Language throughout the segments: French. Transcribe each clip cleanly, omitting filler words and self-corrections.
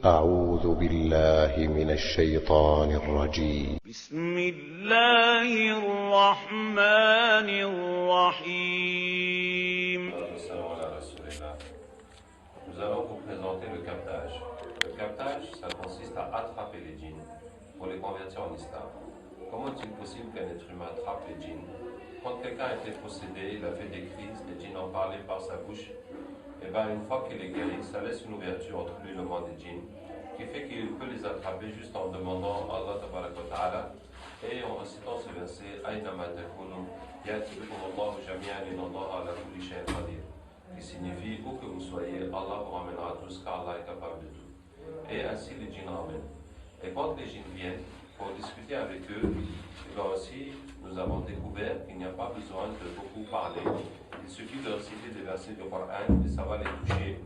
أعوذ بالله من الشيطان الرجيم. بسم الله الرحمن الرحيم. Nous allons vous présenter le captage. Le captage, ça consiste à attraper les djinns pour les convertir en islam. Comment est-il possible qu'un être humain attrape les djinns? Quand quelqu'un a été possédé, il a fait des crises, les djinns en parlaient par sa bouche, et bien une fois qu'il est guéri, ça laisse une ouverture entre lui et le monde des djinns, qui fait qu'il peut les attraper juste en demandant à Allah tabaraka wa ta'ala et en récitant ce verset Aynama takunu ya'tikum Allahu jami'an inna Allaha ala kulli shay'in qadir, qui signifie où que vous soyez, Allah vous ramènera tous car Allah est capable de tout. Et ainsi les djinns ramènent. Et quand les djinns viennent pour discuter avec eux, là aussi nous avons découvert qu'il n'y a pas besoin de beaucoup parler. Il suffit de réciter des versets du Coran et ça va les toucher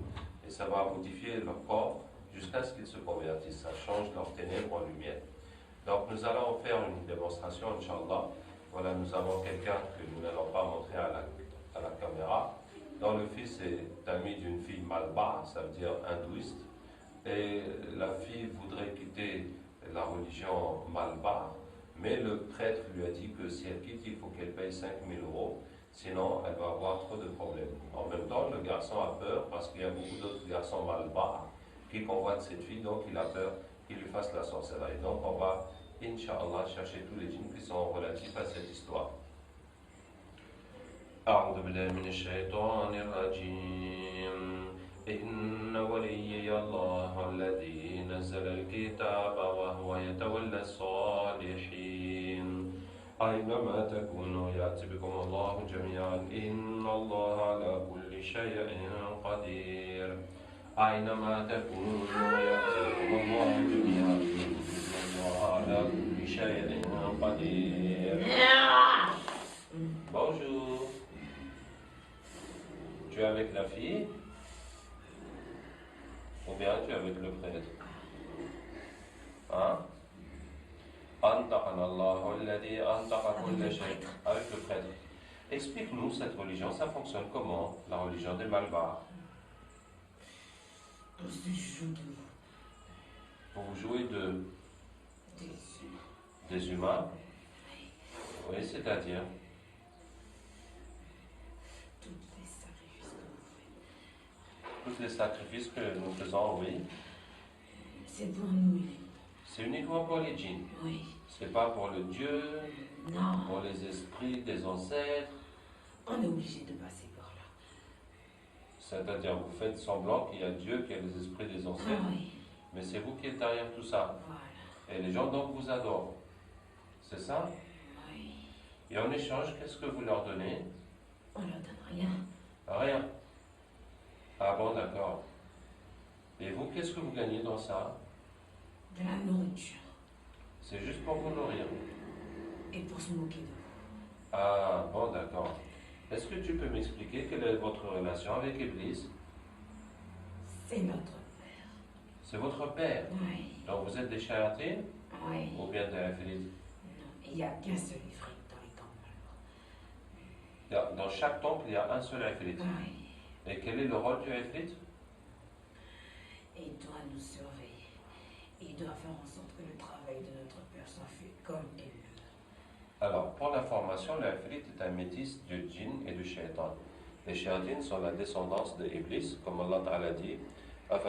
et ça va modifier leur corps jusqu'à ce qu'ils se convertissent. Ça change leurs ténèbres en lumière. Donc nous allons faire une démonstration, Inch'Allah. Voilà, nous avons quelqu'un que nous n'allons pas montrer à la caméra, dont le fils est ami d'une fille malba, ça veut dire hindouiste. Et la fille voudrait quitter la religion malba, mais le prêtre lui a dit que si elle quitte, il faut qu'elle paye 5 000 €, sinon elle va avoir trop de problèmes. En même temps, le garçon a peur parce qu'il y a beaucoup d'autres garçons malba qui convoitent cette fille, donc il a peur qu'il lui fasse la sorcellerie. Donc on va, Inch'Allah, chercher tous les djinns qui sont relatifs à cette histoire. أعوذ بالله من الشيطان الرجيم إن وليي الله الذي نزل الكتاب وهو يتولى الصالحين أينما تكونوا يأتي بكم الله جميعا إن الله على كل شيء قدير أينما تكونوا يأتي بكم الله جميعا إن الله على كل شيء قدير. Bonjour. Tu es avec la fille ou bien tu es avec le prêtre? Hein? Avec le prêtre. Explique-nous cette religion, ça fonctionne comment? La religion des Malbars. Vous jouez des humains? Oui, c'est-à-dire? Tous les sacrifices que nous faisons, oui. C'est pour nous. C'est uniquement pour les djinns. Oui. C'est pas pour le Dieu, non. Pour les esprits des ancêtres. On est obligé de passer par là. C'est-à-dire, vous faites semblant qu'il y a Dieu, qu'il y a les esprits des ancêtres. Ah, oui. Mais c'est vous qui êtes derrière tout ça. Voilà. Et les gens donc vous adorent. C'est ça? Oui. Et en échange, qu'est-ce que vous leur donnez? On leur donne rien. Rien. Ah bon, d'accord. Et vous, qu'est-ce que vous gagnez dans ça? De la nourriture. C'est juste pour vous nourrir. Et pour se moquer de vous. Ah bon, d'accord. Est-ce que tu peux m'expliquer quelle est votre relation avec Iblis? C'est notre père. C'est votre père? Oui. Donc vous êtes des shayatines? Oui. Ou bien des ifrites? Non, il n'y a qu'un seul ifrit dans les temples. Dans chaque temple, il y a un seul ifrit. Oui. Et quel est le rôle du ifrit? Il doit nous surveiller. Il doit faire en sorte que le travail de notre père soit fait comme il le veut. Alors, pour l'information, l'ifrit est un métis du djinn et du shaitan. Les shayatines sont la descendance de Iblis, comme Allah Ta'ala dit. Est-ce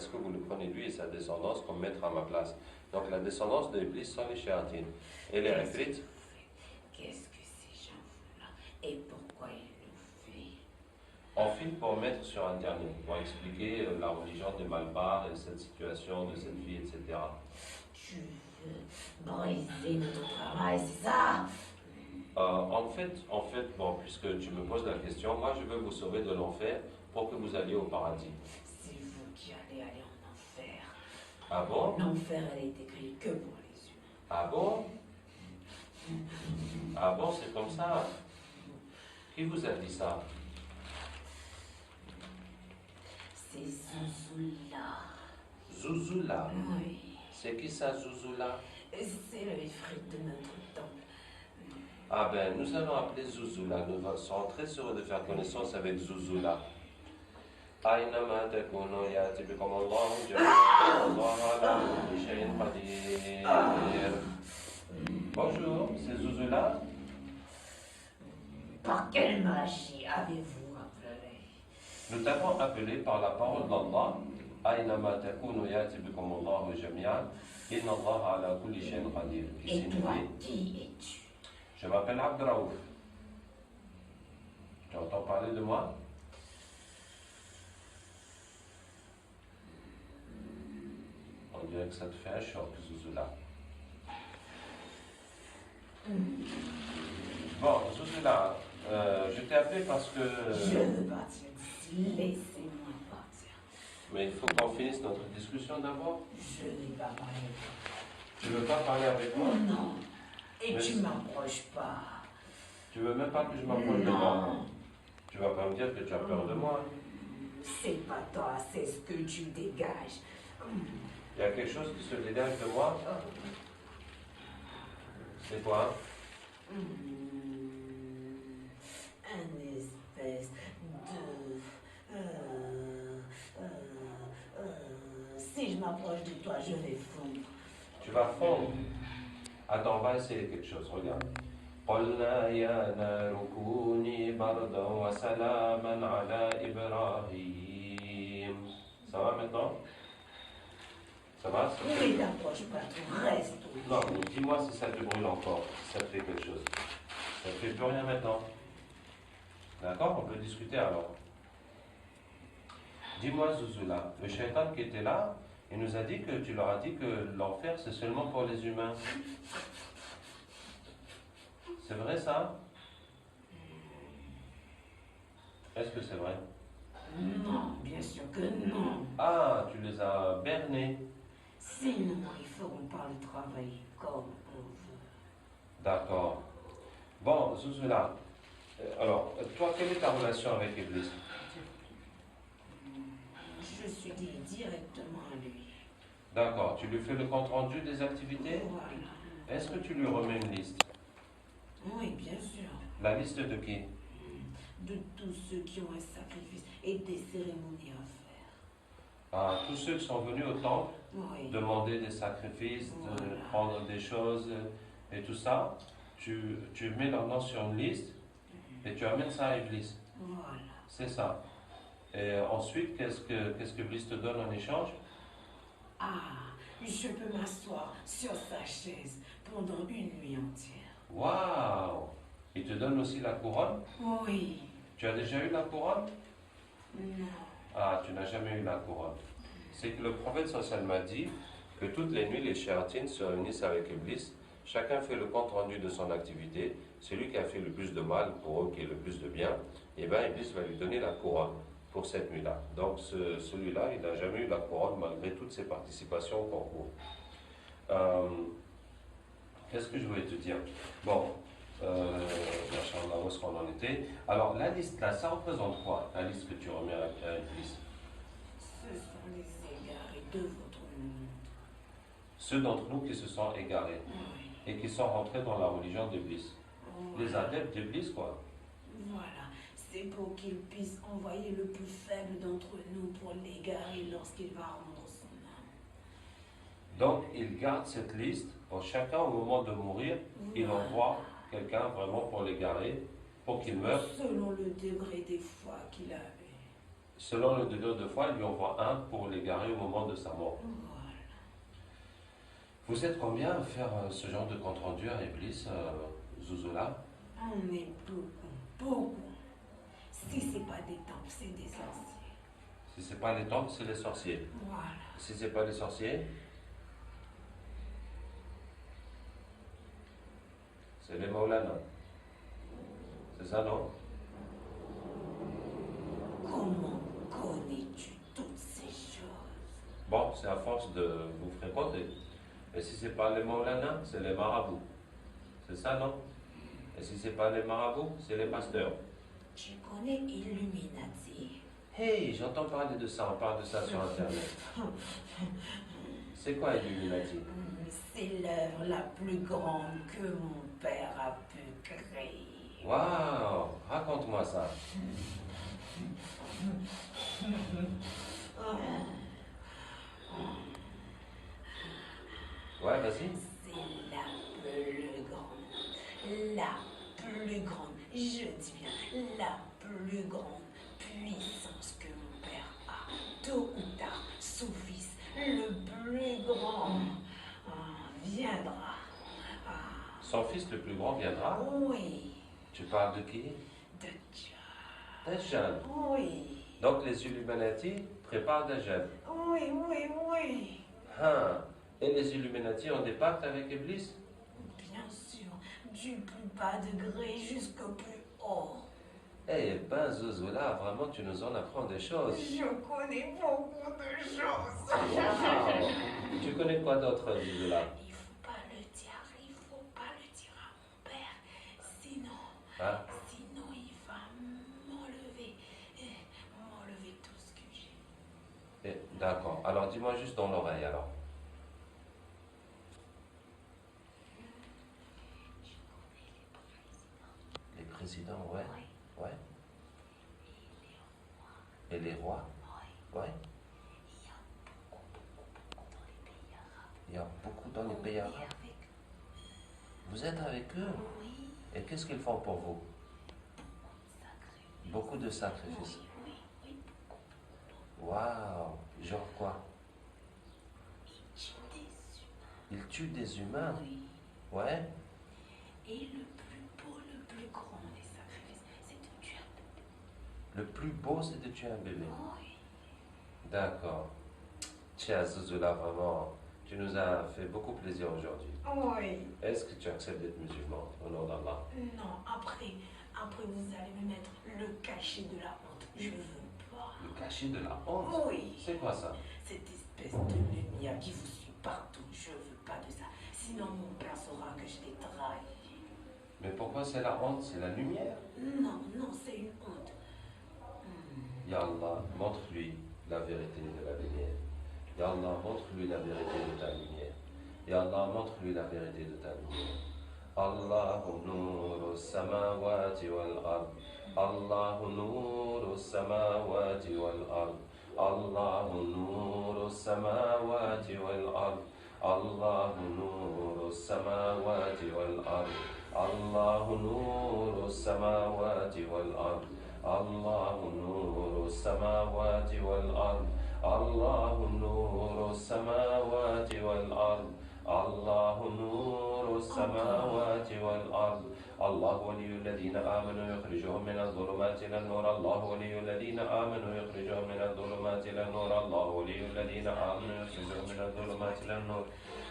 que vous le prenez lui et sa descendance comme maître à ma place? Donc la descendance de Iblis sont les shayatines. Et les ifrit? Qu'est-ce que ces gens-là et pourquoi ils le font? On filme pour mettre sur Internet, pour expliquer la religion des Malbars et cette situation de cette vie, etc. Tu veux briser notre travail, c'est ça? En fait, bon, puisque tu me poses la question, moi je veux vous sauver de l'enfer pour que vous alliez au paradis. C'est vous qui allez aller en enfer. Ah bon? L'enfer, elle est écrite que pour les humains. Ah bon? Ah bon, c'est comme ça? Qui vous a dit ça? C'est Zouzoula. Zouzoula? Oui. C'est qui ça, Zouzoula? C'est le ifrit de notre temple. Ah ben, nous allons appeler Zouzoula. Nous serons très heureux de faire connaissance avec Zouzoula. أينما تكونوا يأتي بكم الله جميعا الله على كل شيء قدير. Bonjour, c'est Zuzula. Par quelle magie avez-vous appelé? Nous t'avons appelé par la parole d'Allah. أينما تكونوا يأتي بكم الله جميعا إن الله على كل شيء قدير. Et toi, qui es-tu? Je m'appelle Abdraouf. Tu entends parler de moi? On dirait que ça te fait un choc, Zuzula. Bon, Zuzula, je t'ai appelé parce que... Je veux partir d'ici, laissez-moi partir. Mais il faut qu'on finisse notre discussion d'abord. Je n'ai pas parlé avec toi. Tu veux pas parler avec moi? Non. Et Mais tu c'est- m'approches pas. Tu veux même pas que je m'approche de moi? Non. Tu vas pas me dire que tu as peur de moi. C'est pas toi, c'est ce que tu dégages. Il y a quelque chose qui se dégage de moi. C'est quoi? Un espèce de... si je m'approche de toi, je vais fondre. Tu vas fondre. Attends, on va essayer quelque chose. Regarde. قلنا يا نار كوني بردا وسلاما على إبراهيم. Ça va maintenant? Ça va? Ne t'approche pas trop, reste où Non, mais dis-moi si ça te brûle encore, si ça te fait quelque chose. Ça ne fait plus rien maintenant. D'accord? On peut discuter alors. Dis-moi, Zuzula, le shaitan qui était là, il nous a dit que tu leur as dit que l'enfer c'est seulement pour les humains. C'est vrai ça? Est-ce que c'est vrai? Non, bien sûr que non. Ah, tu les as bernés. Sinon, ils feront pas le travail comme on veut. D'accord. Bon, Zuzula, alors, toi, quelle est ta relation avec Iblis? Je suis liée directement à lui. D'accord, tu lui fais le compte rendu des activités? Voilà. Est-ce que tu lui remets une liste? Oui, bien sûr. La liste de qui? De tous ceux qui ont un sacrifice et des cérémonies à faire. Ah, tous ceux qui sont venus au temple, Oui. demander des sacrifices, de Voilà. prendre des choses et tout ça, tu mets leur nom sur une liste et tu amènes ça à Iblis. Voilà. C'est ça. Et ensuite, qu'est-ce que Iblis te donne en échange? Ah, je peux m'asseoir sur sa chaise pendant une nuit entière. Waouh! Il te donne aussi la couronne? Oui. Tu as déjà eu la couronne? Non. Ah, tu n'as jamais eu la couronne. C'est que le prophète sallallahu m'a dit que toutes les nuits, les shéyatines se réunissent avec Iblis. Chacun fait le compte rendu de son activité. Celui qui a fait le plus de mal pour eux, qui est le plus de bien, et bien Iblis va lui donner la couronne pour cette nuit-là. Donc celui-là, il n'a jamais eu la couronne malgré toutes ses participations au concours. Qu'est-ce que je voulais te dire? Bon, machallah, où est-ce qu'on en était? Alors, la liste là, ça représente quoi? La liste que tu remets à Iblis? Ce sont les égarés de votre monde. Ceux d'entre nous qui se sont égarés Oui. et qui sont rentrés dans la religion d'Iblis. Les Voilà. adeptes d'Iblis, quoi. Voilà. C'est pour qu'il puisse envoyer le plus faible d'entre nous pour l'égarer lorsqu'il va rendre son âme. Donc, il garde cette liste pour chacun au moment de mourir. Il Voilà. envoie quelqu'un vraiment pour l'égarer, pour qu'il meure. Selon le degré des foi qu'il avait. Selon le degré de foi, il lui envoie un pour l'égarer au moment de sa mort. Voilà. Vous êtes combien à faire ce genre de compte rendu à Iblis, Zuzula? On est beaucoup, beaucoup. Si c'est pas des temples, c'est des sorciers. Si c'est pas les temples, c'est les sorciers. Voilà. Si c'est pas les sorciers, c'est les Maulana. C'est ça, non? Comment connais-tu toutes ces choses? Bon, c'est à force de vous fréquenter. Et si c'est pas les Maulana, c'est les marabouts. C'est ça, non? Et si c'est pas les marabouts, c'est les pasteurs. Tu connais Illuminati? Hey, j'entends parler de ça, on parle de ça sur Internet. C'est quoi Illuminati? C'est l'œuvre la plus grande que mon père a pu créer. Waouh, raconte-moi ça. vas-y. C'est la plus grande. La plus grande. Je dis bien la plus grande puissance que mon père a. Tôt ou tard, son fils, le plus grand, viendra. Son fils le plus grand viendra? Oui, Tu parles de qui? de Dieu. Dajjal. Oui, Donc les Illuminati préparent Dajjal. oui, oui, oui. Hein. Et les Illuminati ont des pactes avec Iblis? Bien sûr, du plus bas degré jusqu'au plus haut. Eh ben, Zouzoula, vraiment, tu nous en apprends des choses. Je connais beaucoup de choses. Wow. Tu connais quoi d'autre, Zouzoula? Il faut pas le dire à mon père, sinon, Hein? sinon il va m'enlever tout ce que j'ai. D'accord. Alors, dis-moi juste dans l'oreille, alors. Je connais les présidents. Les présidents, ouais. Oui. Ouais. Et les rois. Et les rois? Oui. Ouais. Il y a beaucoup dans les pays arabes. Il y a beaucoup dans les pays On est arabes. avec Vous êtes avec eux? oui, Et qu'est-ce qu'ils font pour vous? sacré. Beaucoup de sacrifices. Oui, oui. Waouh! Genre quoi? Il tue des Ils tuent des humains. humains? Oui. Ouais. Et le plus beau, le plus grand des sacrifices, c'est de tuer un bébé. Le plus beau, c'est de tuer un bébé. Oui. D'accord. Tiens, Zouzoula, vraiment, tu nous as fait beaucoup plaisir aujourd'hui. Oui. Est-ce que tu acceptes d'être musulman au nom d'Allah? Non, après vous allez me mettre le cachet de la honte. Je veux pas. Le cachet de la honte? Oui. C'est quoi ça? Cette espèce de lumière qui vous suit partout. Je veux pas de ça. Sinon mon père saura que je l'ai trahi. Mais pourquoi c'est la honte? C'est la lumière. Non, c'est une honte. Ya Allah, montre-lui la vérité de la lumière. Ya Allah, montre-lui la vérité de ta lumière. Ya Allah, montre-lui la vérité de ta lumière. Allahu nuru samawati wal ard. Allahu nuru samawati wal ard. Allahu nuru samawati wal ard. Allahu nuru samawati wal ard. Allahu nuru samawati wal ard. Allahu nuru samawati wal ard. Allahu nuru samawati wal ard. الله نور السماوات والأرض الله ولي الذين آمنوا يخرجهم من الظلمات إلى النور الله ولي الذين آمنوا يخرجهم من الظلمات إلى النور الله ولي الذين آمنوا يخرجهم من الظلمات إلى النور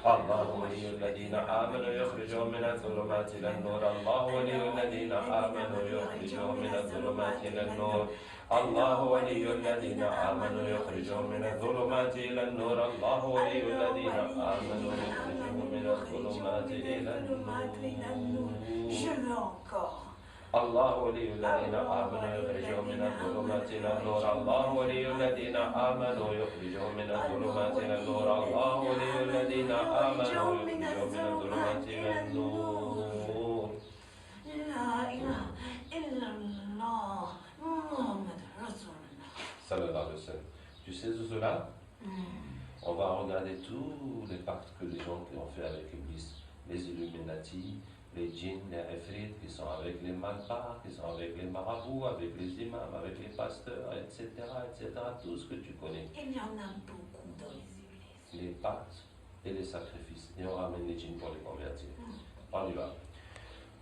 الله ولي الذين آمنوا يخرجهم من الظلمات إلى النور الله ولي الذين آمنوا يخرجهم من الظلمات إلى النور الله ولي الذين آمنوا يخرجهم من الظلمات إلى النور الله ولي الذين آمنوا يخرجهم من الظلمات إلى النور Je veux encore. الله ولي الذين آمنوا يخرجهم من الظلمات إلى النور الله ولي الذين آمنوا يخرجهم من الظلمات إلى النور الله ولي الذين آمنوا يخرجهم من الظلمات إلى النور لا إله إلا الله محمد رسول الله. Sallallahu alayhi wa sallam. Tu sais Zouzoula? On va regarder tous les pactes que les gens ont fait avec Iblis, les Illuminati, les djinns, les ifrit, qui sont avec les malpars, qui sont avec les marabouts, avec les imams, avec les pasteurs, etc., tout ce que tu connais. Il y en a beaucoup dans les églises. Les pactes et les sacrifices. Et on ramène les djinns pour les convertir. On y va.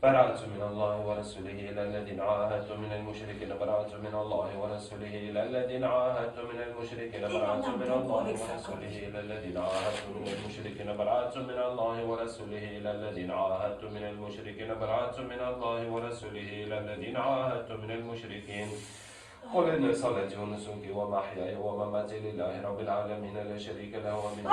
برأت من الله ورسوله إلى الذين عاهدت من المشركين برأت من الله ورسوله إلى الذين عاهدت من المشركين برأت من الله ورسوله إلى الذين عاهدت من المشركين برأت من الله ورسوله إلى الذين عاهدت من المشركين برأت من الله ورسوله إلى الذين عاهدت من المشركين قل إن صلاتي ونسكي ومحياي ومماتي لله رب العالمين لا شريك له ومن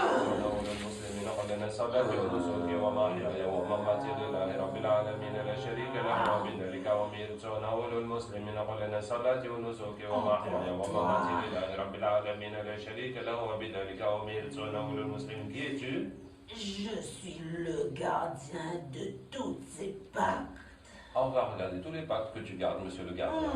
المسلمين قل إن صلاتي ونسكي ومحياي ومماتي لله رب العالمين لا شريك له وبذلك أمرت وأنا أول المسلمين قل إن صلاتي ونسكي ومحياي ومماتي لله رب العالمين لا شريك له وبذلك أمرت وأنا أول المسلمين. Qui es-tu? Je suis le gardien de toutes ces pactes. On va regarder tous les pactes que tu gardes, monsieur le gardien.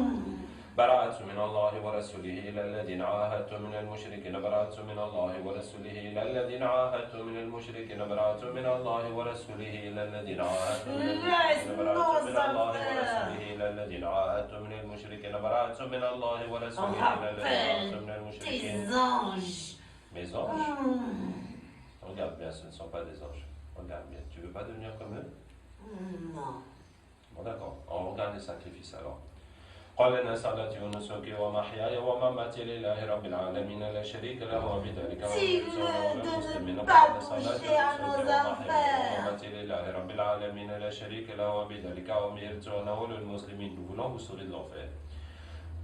براءة من الله ورسوله إلى الذين عاهدتم من المشركين براءة من الله ورسوله إلى الذين عاهدتم من المشركين براءة من الله ورسوله إلى الذين عاهدتم من المشركين براءة من الله ورسوله إلى الذين عاهدتم من المشركين براءة من الله ورسوله إلى الذين عاهدتم من المشركين. Tes anges. Mes anges? Regarde bien, ce ne sont pas des anges. Regarde bien. Tu veux pas devenir comme eux? Non. Bon d'accord, on regarde les sacrifices alors. قل إن صلاتي ونسكي ومحياي ومماتي لله رب العالمين لا شريك له وبذلك أمرت المسلمين قل صلاتي ونسكي ومحياي ومماتي لله رب العالمين لا شريك له وبذلك أمرت ونقول المسلمين. Nous voulons vous sauver de l'enfer.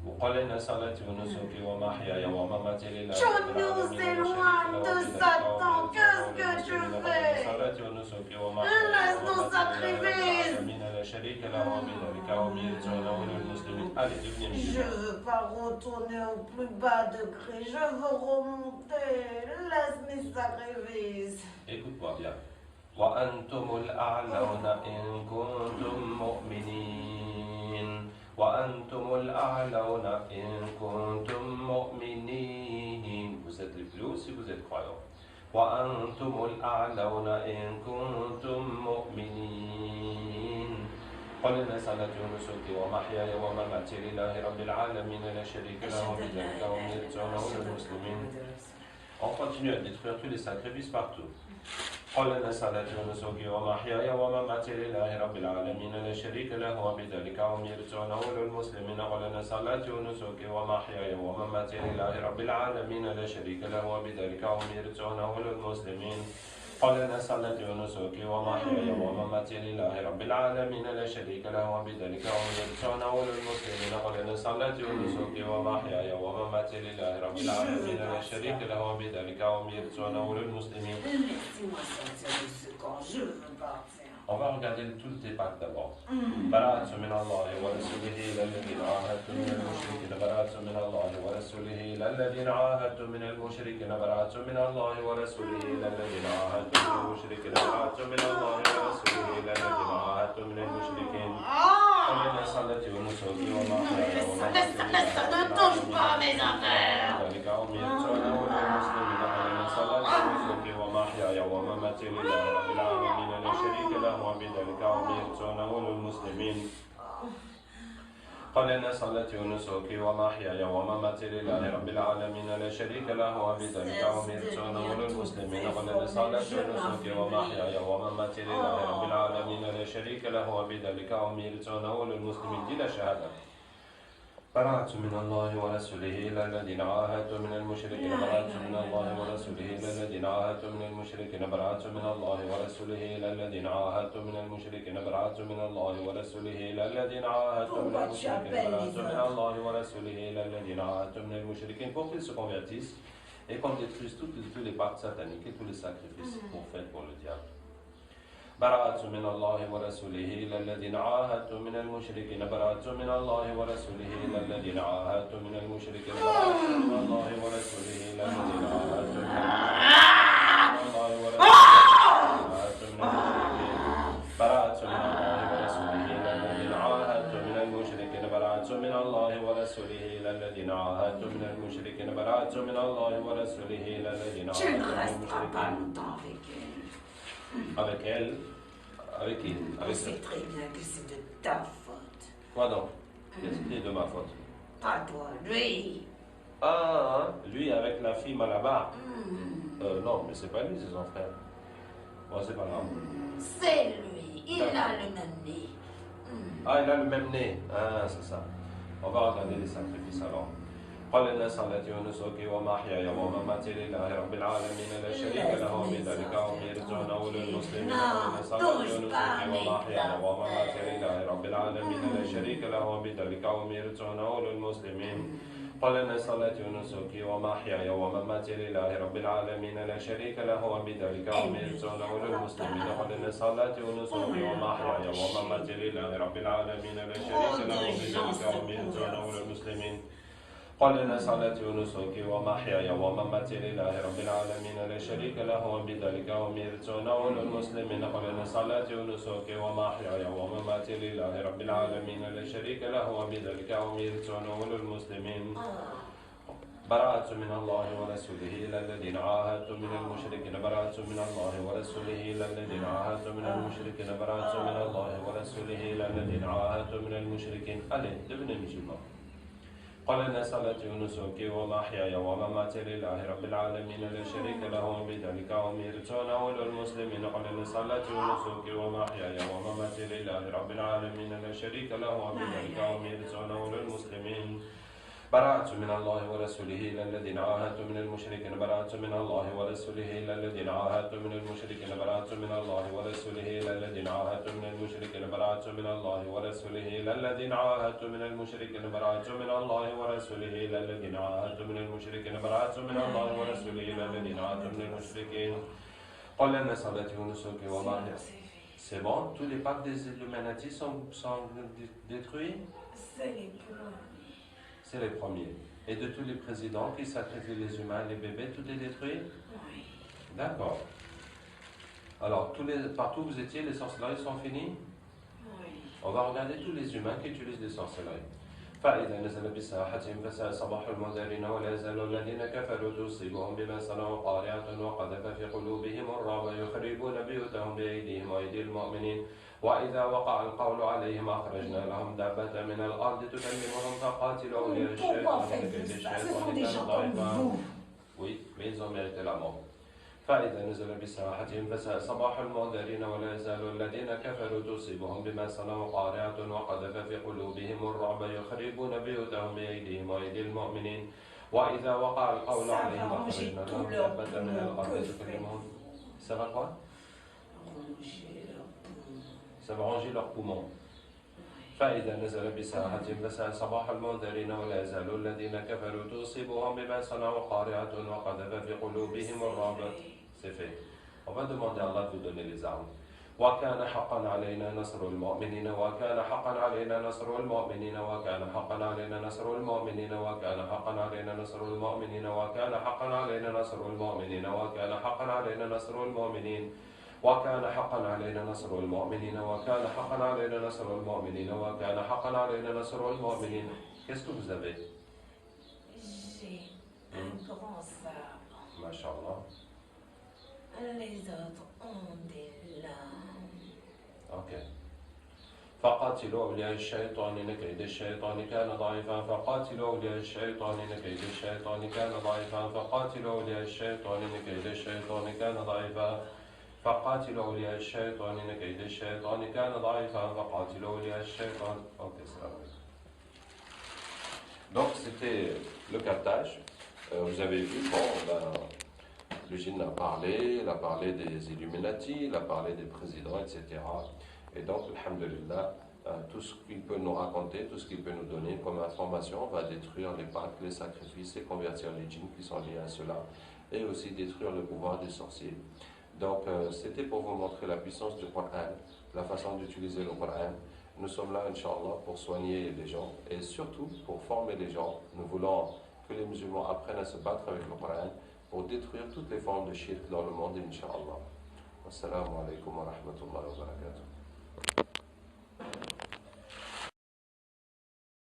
وقل إن صلاتي ونسكي ومحياي ومماتي لله رب العالمين لا شريك له وبذلك أمرت صلاتي ونسكي ومحياي ومماتي لله رب العالمين لا شريك له وبذلك أمرت ونقول المسلمين. Allez, devenez musulman. Je veux pas retourner au plus bas degré, je veux remonter. Laisse mes sacrifices. Écoute-moi bien. وأنتم الأعلون إن كنتم مؤمنين. وأنتم الأعلون إن كنتم مؤمنين. Vous êtes les plus hauts si vous êtes croyants. وأنتم الأعلون إن كنتم مؤمنين. قل إن صلاتي ونسكي ومحياي ومماتي لله رب العالمين لا شريك له وبذلك أمرت وأنا المسلمين. On continue à détruire tous les sacrifices partout. قل إن صلاتي ونسكي ومحياي ومماتي لله رب العالمين لا شريك له وبذلك أمرت وأنا المسلمين. قل إن صلاتي ونسكي ومحياي ومماتي لله رب العالمين لا شريك له وبذلك أمرت وأنا المسلمين. قل إن صلاتي ونسكي ومحياي ومماتي لله رب العالمين لا شريك له وبذلك أمرت وأنا المسلمين. قل إن صلاتي ونسكي ومحياي ومماتي لله رب العالمين لا شريك له وبذلك أمرت وأنا المسلمين. Laissez-moi sortir de ce camp, je veux partir. On va regarder tous tes pactes d'abord. براءة من الله ورسوله إلى الذين عاهدتم من المشركين براءة من الله ورسوله إلى الذين عاهدتم من المشركين براءة من الله ورسوله إلى الذين عاهدتم من المشركين براءة من الله ورسوله إلى الذين عاهدتم من المشركين. قل إن صلاتي ونسكي ومحياي ومماتي Ne touche pas à mes affaires. ذلك أمرت وأنا المسلمين. قل إن صلاتي ونسكي ومحياي ومماتي لله رب العالمين لا شريك له وبذلك أمرت وأنا المسلمين. قل إن صلاتي ونسكي ومحياي ومماتي لله رب العالمين لا شريك له وبذلك أمرت وأنا المسلمين. قل إن صلاتي ونسكي ومحياي ومماتي لله رب العالمين لا شريك له وبذلك أمرت وأنا المسلمين. دي لا شهادة. براءة من الله ورسوله إلى الذين عاهدتم من المشركين براءة من الله ورسوله إلى الذين عاهدتم من المشركين براءة من الله ورسوله إلى الذين عاهدتم من المشركين براءة من الله ورسوله إلى الذين عاهدتم من المشركين براءة من الله ورسوله إلى الذين عاهدتم من المشركين. Pour qu'ils se convertissent et qu'on détruise tous les pactes sataniques et tous les sacrifices qu'on fait pour le diable. براءة من الله ورسوله إلى الذين عاهدتم من المشركين براءة من الله ورسوله إلى الذين عاهدتم من المشركين براءة من الله ورسوله إلى الذين عاهدتم من الله ورسوله براءة من الله ورسوله إلى الذين عاهدتم من المشركين براءة من الله ورسوله إلى الذين عاهدتم من المشركين براءة من الله ورسوله إلى الذين Tu عاهدتم ne من resteras pas المشركين. longtemps avec elle. Avec elle? Avec qui? On Avec sait très bien que c'est de ta faute. Quoi donc? Qu'est-ce qui est de ma faute? Pas toi, lui. Ah, lui avec la fille Malabar. Non, mais c'est pas lui, c'est son frère. Bon, c'est pas grave. C'est lui. Il a le même nez. Ah, il a le même nez. Ah, c'est ça. On va regarder les sacrifices alors. قل إن صلاتي ونسكي ومحياي ومماتي لله رب العالمين لا شريك له وبذلك أمرت وأنا أول المسلمين. قل إن صلاتي ونسكي ومحياي ومماتي لله رب العالمين لا شريك له وبذلك أمرت وأنا أول المسلمين. قل إن صلاتي ونسكي ومحياي ومماتي لله رب العالمين لا شريك له وبذلك أمرت وأنا أول المسلمين. قل إن صلاتي ونسكي ومحياي ومماتي لله رب العالمين لا شريك له وبذلك أمرت وأنا أول المسلمين. قل إن صلاتي ونسكي ومحياي ومماتي لله رب العالمين لا شريك له وبذلك أمرت وأنا أول المسلمين قل إن صلاتي ونسكي ومحياي ومماتي لله رب العالمين لا شريك له وبذلك أمرت وأنا أول المسلمين براءة من الله ورسوله إلى الذين عاهدتم من المشركين براءة من الله ورسوله إلى الذين عاهدتم من المشركين براءة من الله ورسوله إلى الذين عاهدتم من المشركين allez devenez musulmans قل إن صلاتي ونسكي ومحياي ومماتي لله رب العالمين لا شريك له وبذلك أمرت وأنا أول المسلمين قل إن صلاتي ونسكي ومحياي ومماتي لله رب العالمين لا شريك له وبذلك أمرت وأنا أول المسلمين براءة من الله ورسوله إلى الذين عاهدتم من المشركين براءة من الله ورسوله إلى الذين عاهدتم من المشركين براءة من الله ورسوله إلى الذين عاهدتم من المشركين براءة من الله ورسوله إلى الذين عاهدتم من المشركين براءة من الله ورسوله إلى الذين عاهدتم من المشركين براءة من الله ورسوله إلى الذين عاهدتم من المشركين قل إن صلاتي ونسكي ومحياي. C'est bon, tous les pactes des Illuminati sont détruits? C'est les premiers. Et de tous les présidents qui sacrifient les humains, les bébés, tout est détruit? Oui. D'accord. Alors, partout où vous étiez, les sorcelleries sont finies? Oui. On va regarder tous les humains qui utilisent des sorcelleries. فإذا نزل بساحتهم فساء صباح المنذرين ولا يزال الذين كفروا تصيبهم بما صنعوا قارعة وقذف في قلوبهم الرعب يخربون بيوتهم بأيديهم وأيدي المؤمنين وإذا وقع القول عليهم أخرجنا لهم دابة من الأرض تكلمهم فقاتلوا أولياء الشيطان كيد الشيطان كان ضعيفا. Oui, mais ils ont mérité la mort. فإذا نزل بساحتهم فساء صباح المنذرين ولا يزال الذين كفروا تصيبهم بما صنعوا قارعة وقذف في قلوبهم الرعب يخربون بيوتهم بأيديهم وأيدي المؤمنين وإذا وقع القول عليهم أخرجنا لهم دابة من الأرض تكلمهم. Ça va quoi? Ça va ranger leurs poumons. فإذا نزل بساحتهم فساء صباح المنذرين ولا يزال الذين كفروا تصيبهم بما صنعوا قارعة وقذف في قلوبهم الرعب. C'est fait. On va demander à Allah de vous donner les armes. وكان حقا علينا نصر المؤمنين وكان حقا علينا نصر المؤمنين وكان حقا علينا نصر المؤمنين وكان حقا علينا نصر المؤمنين وكان حقا علينا نصر المؤمنين وكان حقا علينا نصر المؤمنين وكان حقا علينا نصر المؤمنين وكان حقا علينا نصر المؤمنين وكان حقا علينا نصر المؤمنين. Qu'est-ce que vous avez? J'ai un grand sabre. Masha'Allah. Les autres ont des lames. Ok. فقاتلوا أولياء الشيطان إن كيد الشيطان كان ضعيفا فقاتلوا أولياء الشيطان إن كيد الشيطان كان ضعيفا فقاتلوا أولياء الشيطان إن كيد الشيطان كان ضعيفا فقاتلوا أولياء الشيطان إن كيد الشيطان كان ضعيفا فقاتلوا أولياء الشيطان. Ok, ça va. Donc c'était le captage. Vous avez vu, bon, le djinn a parlé, il a parlé des Illuminati, il a parlé des présidents, etc. Et donc, alhamdulillah, tout ce qu'il peut nous raconter, tout ce qu'il peut nous donner comme information va détruire les pactes, les sacrifices et convertir les djinns qui sont liés à cela, et aussi détruire le pouvoir des sorciers. Donc, c'était pour vous montrer la puissance du Coran, la façon d'utiliser le Coran. Nous sommes là, Inch'Allah, pour soigner les gens et surtout pour former les gens. Nous voulons que les musulmans apprennent à se battre avec le Coran pour détruire toutes les formes de shirk dans le monde, Inch'Allah. Wassalamu alaikum wa rahmatullahi wa barakatuh.